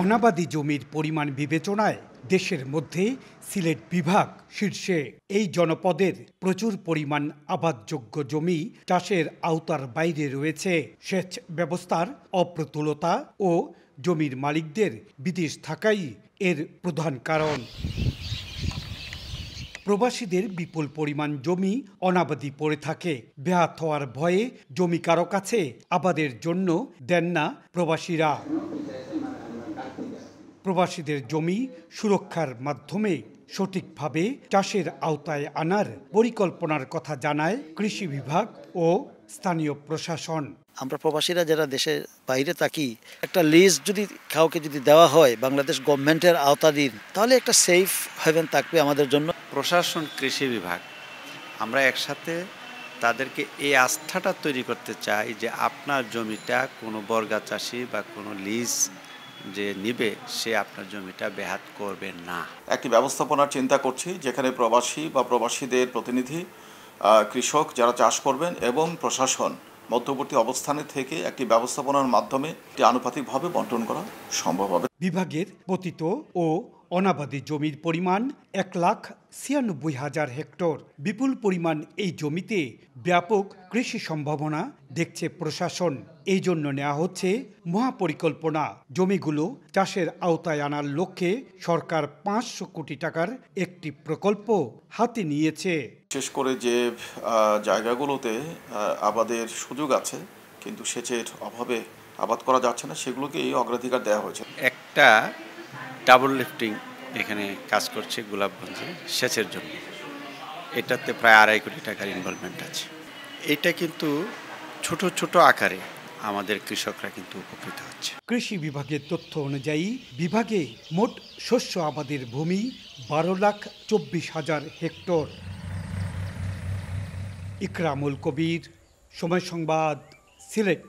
অনাবাদি জমির পরিমাণ বিবেচনায় দেশের মধ্যে সিলেট বিভাগ শীর্ষে। এই জনপদের প্রচুর পরিমাণ আবাদযোগ্য জমি চাষের আওতার বাইরে রয়েছে। সেচ ব্যবস্থার অপ্রতুলতা ও জমির মালিকদের বিদেশ থাকাই এর প্রধান কারণ। প্রবাসীদের বিপুল পরিমাণ জমি অনাবাদি পড়ে থাকে। বেহাত হওয়ার ভয়ে জমি কারো কাছে আবাদের জন্য দেন না প্রবাসীরা। প্রবাসীদের জমি সুরক্ষার মাধ্যমে সঠিকভাবে চাষের আওতায় আনার পরিকল্পনার কথা জানায় কৃষি বিভাগ ও স্থানীয় প্রশাসন। আমরা প্রবাসীরা যারা দেশের বাইরে থাকি, একটা লিজ যদি কাউকে দেওয়া হয় বাংলাদেশ গভর্নমেন্টের আওতাধীন, তাহলে একটা সেফ হেভেন থাকবে আমাদের জন্য। প্রশাসন, কৃষি বিভাগ আমরা একসাথে তাদেরকে এই আস্থাটা তৈরি করতে চাই যে আপনার জমিটা কোনো বর্গা চাষি বা কোনো লিজ যে নিবে সে আপনার জমিটা বেহাত করবে না। একটি ব্যবস্থাপনার চিন্তা করছি যেখানে প্রবাসী বা প্রবাসীদের প্রতিনিধি, কৃষক যারা চাষ করবেন এবং প্রশাসন মধ্যবর্তী অবস্থানে থেকে একটি ব্যবস্থাপনার মাধ্যমে আনুপাতিকভাবে বণ্টন করা সম্ভব হবে। বিভাগের পতিত ও অনাবাদি জমির পরিমাণ 1,96,000 হেক্টর। বিপুল পরিমাণ এই জমিতে ব্যাপক কৃষি সম্ভাবনা দেখছে প্রশাসন। এই জন্য নেওয়া হচ্ছে মহাপরিকল্পনা। জমিগুলো চাষের আওতায় আনার লক্ষ্যে সরকার 500 কোটি টাকার একটি প্রকল্প হাতে নিয়েছে। বিশেষ করে যে জায়গাগুলোতে আবাদের সুযোগ আছে কিন্তু সেচের অভাবে আবাদ করা যাচ্ছে না, সেগুলোকেই অগ্রাধিকার দেওয়া হয়েছে। একটা ডাবল লিফটিং এখানে কাজ করছে গোলাপগঞ্জে সেচের জন্য, এটাতে প্রায় 2.5 কোটি টাকার ইনভলভমেন্ট আছে। এটা কিন্তু ছোট ছোট আকারে আমাদের কৃষকরা কিন্তু উপকৃত হচ্ছে। কৃষি বিভাগের তথ্য অনুযায়ী বিভাগে মোট শস্য আবাদের ভূমি 12,24,000 হেক্টর। ইকরামুল কবির, সময় সংবাদ, সিলেট।